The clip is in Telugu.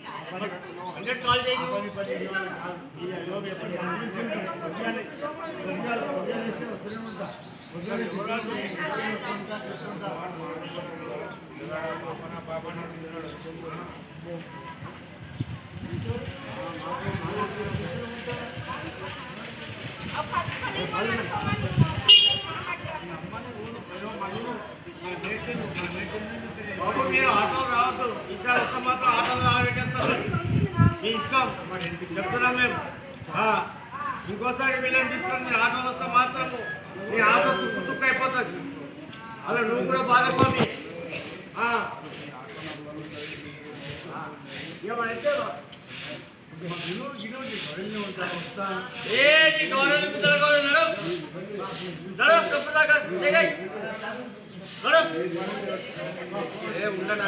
100 కాల్ చేయి ఈ యోగ ఎప్పటి బాబు మీరు ఆటో రావద్దు ఈసారి వస్తే మాత్రం ఆటోలు రాబెట్టేస్తారు మీ ఇష్టం చెప్తున్నాం మేము ఇంకోసారి వీళ్ళని తీసుకొని మీరు ఆటోలు వస్తే మాత్రం మీ ఆటో తుక్కు అయిపోతుంది అలా నువ్వు కూడా బాధపడి ఏమంటే ఉండనా